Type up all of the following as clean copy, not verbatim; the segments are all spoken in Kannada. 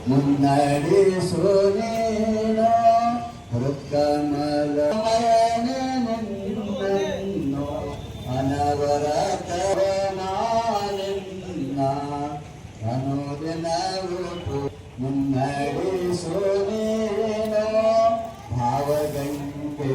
ಮುನ್ನಡೆಸೋ ನೀನು ಹೃತ್ಕಮಲಮಯನೆ ನಿನ್ನನ್ನು ಅನವರತವ ನಾನಿನ್ನ ಅನುದಿನವು ಮುನ್ನಡೆಸೋ ನೀನು ಭಾವಗಂಗೆ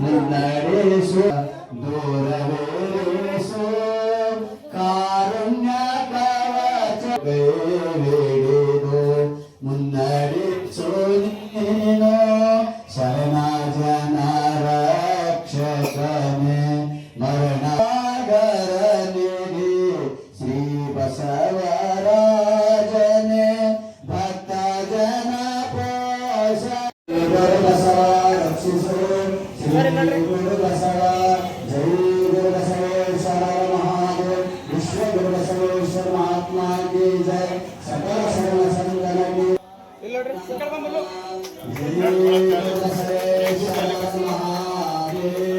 ಮುನ್ನಡೆಸು ದೂರವೇಸು ಕಾರುಣ್ಯ ಕವಚ ಹಿಡಿದು ಮುನ್ನಡೆಸು ನೀನು ಶರಣ ಜನ ರಕ್ಷಕನೇ ಮರಣಗರನಿಧಿ ಶ್ರೀ ಬಸವರಾಜನೇ ಭಕ್ತ ಜನ ಪೋಷ ಬಸವ ರಕ್ಷಿಸು ಗುರು ಬಸವ ಜೈ ಗುರು ಬಸವೇಶ್ವರ ಮಹಾದೇವ್ ವಿಶ್ವ ಗುರು ಬಸವೇಶ್ವರ ಮಹಾತ್ಮ ಕಿ ಜೈ ಸಕಲ ಶರಣ ಸಂತನಿಗೆ ಜೈ ಗುರು ಬಸವೇಶ್ವರ ಮಹಾದೇವ್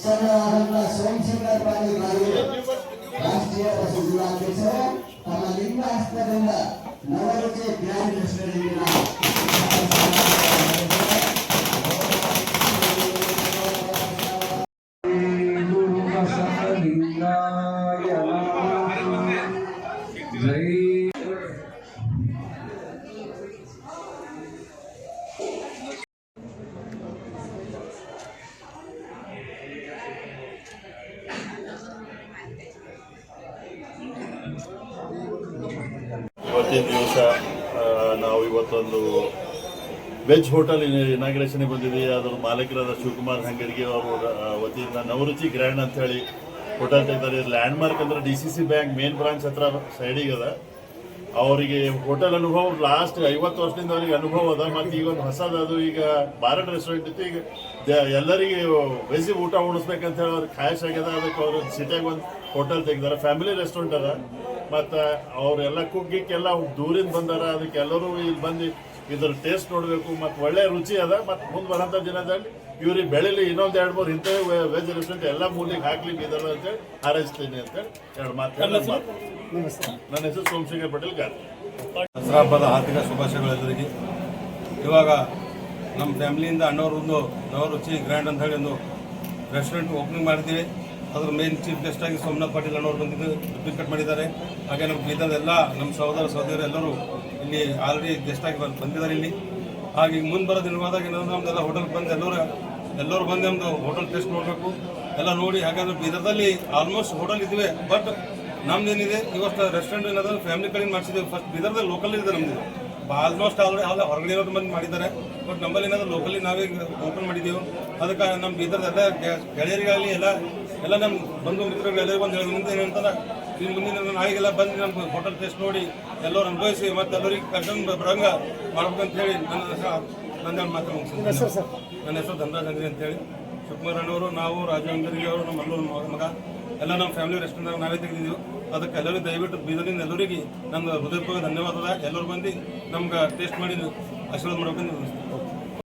ಸದಾನಂದ ಸೋಮಶೇಖರ್ ಪಾಲಿಗಾರಿ ರಾಷ್ಟ್ರೀಯ ಬಸ ಜಿಲ್ಲಾಧ್ಯಕ್ಷರು ತಮ್ಮ ಲಿಂಗ ಹಸ್ತದಿಂದ ನವರುಚಿ ಗ್ರ್ಯಾಂಡ್ ರೆಸ್ಟೋರೆಂಟಿನ ಇವತ್ತಿನ ದಿವಸ ನಾವು ಇವತ್ತೊಂದು ವೆಜ್ ಹೋಟೆಲ್ ಇನಾಗ್ರೇಷನ್ಗೆ ಬಂದಿದ್ದೀವಿ. ಅದರ ಮಾಲೀಕರಾದ ಶಿವಕುಮಾರ್ ಹಂಗಡಿಗೆ ಅವರ ವತಿಯಿಂದ ನವರುಚಿ ಗ್ರ್ಯಾಂಡ್ ಅಂತ ಹೇಳಿ ಹೋಟೆಲ್ ತೆಗೆದಾರೆ. ಲ್ಯಾಂಡ್ ಮಾರ್ಕ್ ಅಂದ್ರೆ DCC ಬ್ಯಾಂಕ್ ಮೇನ್ ಬ್ರಾಂಚ್ ಹತ್ರ ಸೈಡಿಗೆ ಅದ. ಅವರಿಗೆ ಹೋಟೆಲ್ ಅನುಭವ ಲಾಸ್ಟ್ 50 ವರ್ಷದಿಂದ ಅವರಿಗೆ ಅನುಭವ ಅದ. ಮತ್ತು ಈಗ ಒಂದು ಹೊಸದದು ಈಗ ಬಾರಡ್ ರೆಸ್ಟೋರೆಂಟ್ ಇತ್ತು. ಈಗ ಎಲ್ಲರಿಗೆ ವೆಜ್ ಊಟ ಉಣಿಸ್ಬೇಕಂತ ಹೇಳಿ ಅವ್ರಿಗೆ ಖಾಯಶ್ ಆಗ್ಯದ. ಅದಕ್ಕೆ ಅವರು ಸಿಟಿಯಾಗ ಒಂದು ಹೋಟೆಲ್ ತೆಗೆದಾರೆ. ಫ್ಯಾಮಿಲಿ ರೆಸ್ಟೋರೆಂಟ್ ಅದ. ಮತ್ತು ಅವರೆಲ್ಲ ಕುಕ್ಕಿಕ್ಕೆಲ್ಲ ದೂರಿಂದ ಬಂದಾರ. ಅದಕ್ಕೆ ಎಲ್ಲರೂ ಇಲ್ಲಿ ಬಂದು ಇದ್ರ ಟೇಸ್ಟ್ ನೋಡಬೇಕು ಮತ್ತು ಒಳ್ಳೆ ರುಚಿ ಅದ. ಮತ್ತು ಮುಂದೆ ಬರೋಂಥ ದಿನದಲ್ಲಿ ಇವ್ರಿಗೆ ಬೆಳೀಲಿ ಇನ್ನೊಂದು 2-3 ಇಂಥ ವೆಜ್ ರೆಸ್ಟೋರೆಂಟ್ ಎಲ್ಲ ಮೂಲಿಗೆ ಹಾಕ್ಲಿಕ್ಕೆ ಇದಾರೆ ಅಂತೇಳಿ ಹಾರೈಸ್ತೀನಿ ಅಂತೇಳಿ 2 ಮಾತು. ನನ್ನ ಹೆಸರು ಸೋಮಶೇಖರ್ ಪಟೇಲ್ ಗಾರ್. ದಸರಾ ಹಬ್ಬದ ಹಾರ್ದಿಕ ಶುಭಾಶಯಗಳೆಲ್ಲರಿಗೆ. ಇವಾಗ ನಮ್ಮ ಫ್ಯಾಮಿಲಿಯಿಂದ ಅಣ್ಣವರೊಂದು ನವರುಚಿ ಗ್ರ್ಯಾಂಡ್ ಅಂತ ಹೇಳಿ ಒಂದು ರೆಸ್ಟೋರೆಂಟ್ ಓಪನಿಂಗ್ ಮಾಡಿದ್ದೀವಿ. ಅದ್ರ ಮೇನ್ ಚೀಫ್ ಗೆಸ್ಟ್ ಆಗಿ ಸೋಮನಾಥ್ ಪಾಟೀಲ್ ಅಣ್ಣವ್ರು ಬಂದಿದ್ದು ರಿಬ್ಬನ್ ಕಟ್ ಮಾಡಿದ್ದಾರೆ. ಹಾಗೆ ನಮ್ಮ ಬೀದರ್ದೆಲ್ಲ ನಮ್ಮ ಸಹೋದರರು ಎಲ್ಲರೂ ಇಲ್ಲಿ ಆಲ್ರೆಡಿ ಗೆಸ್ಟ್ ಆಗಿ ಬಂದಿದ್ದಾರೆ ಇಲ್ಲಿ. ಹಾಗೆ ಮುಂದೆ ಬರೋ ದಿನವಾದಾಗ ಏನಂದ್ರೆ ನಮ್ದೆಲ್ಲ ಹೋಟೆಲ್ಗೆ ಬಂದು ಎಲ್ಲರೂ ಬಂದು ನಮ್ಮದು ಹೋಟೆಲ್ ಟೇಸ್ಟ್ ನೋಡಬೇಕು ಎಲ್ಲ ನೋಡಿ. ಹಾಗಾದ್ರೆ ಬೀದರ್ದಲ್ಲಿ ಆಲ್ಮೋಸ್ಟ್ ಹೋಟೆಲ್ ಇದ್ವಿ. ಬಟ್ ನಮ್ದೇನಿದೆ ಇವತ್ತು ರೆಸ್ಟೋರೆಂಟ್ ಏನಾದರೂ ಫ್ಯಾಮಿಲಿ ಕಡೆಯಿಂದ ಮಾಡಿಸಿದ್ದೀವಿ. ಫಸ್ಟ್ ಬೀದರ್ದಲ್ಲಿ ಲೋಕಲ್ ಇದೆ ನಮ್ದು. ಆಲ್ಮೋಸ್ಟ್ ಆಲ್ರೆಡಿ ಹೊರಗಡೆ ಏನಾದ್ರು ಬಂದು ಮಾಡಿದ್ದಾರೆ. ಬಟ್ ನಮ್ಮಲ್ಲಿ ಏನಾದರೂ ಲೋಕಲಿ ನಾವೇ ಓಪನ್ ಮಾಡಿದ್ದೀವಿ. ಅದಕ್ಕೆ ನಮ್ಮ ಬೀದರ್ದೆಲ್ಲ ಗೆಳೆಯರಿಗಾಗಲಿ ಎಲ್ಲ ನಮ್ಮ ಬಂಧು ಮಿತ್ರಗಳು ಎಲ್ಲರಿಗೂ ಬಂದು ಹೇಳಿ ಮುಂದೆ ಏನಂತಾರೆ ಇನ್ನು ಮುಂದಿನ ನಾಯಿಗೆಲ್ಲ ಬಂದು ನಮ್ಮ ಹೋಟೆಲ್ ಟೇಸ್ಟ್ ನೋಡಿ ಎಲ್ಲರೂ ಅನುಭವಿಸಿ ಮತ್ತು ಎಲ್ಲರಿಗೆ ಕರ್ಕೊಂಡು ಬರಂಗ ಮಾಡ್ಬೇಕಂತ ಹೇಳಿ ನನ್ನ ಮಾತು ಮುಗಿಸ್ತೀನಿ. ನನ್ನ ಹೆಸರು ಧನರಾಜ್ ಅಂಗಡಿ ಅಂತೇಳಿ. ಶಿವಕುಮಾರ್ ಅಣ್ಣವರು, ನಾವು ರಾಜು ಅಂಗಡಿ ಅವರು, ನಮ್ಮ ಅಲ್ಲೂರು ಮಗ ಎಲ್ಲ ನಮ್ಮ ಫ್ಯಾಮಿಲಿ ರೆಸ್ಟೋರೆಂಟ್ ನಾವೇ ತೆಗೆದಿದ್ದೀವಿ. ಅದಕ್ಕೆ ಎಲ್ಲರಿಗೂ ದಯವಿಟ್ಟು ಬೀದರಿಂದ ಎಲ್ಲರಿಗೆ ನಮ್ಮ ಹೃದಯಪೂರ್ವಕ ಧನ್ಯವಾದ. ಎಲ್ಲರೂ ಬಂದು ನಮ್ಗೆ ಟೇಸ್ಟ್ ಮಾಡಿ ಆಶೀರ್ವಾದ ಮಾಡ್ಬೇಕಂತ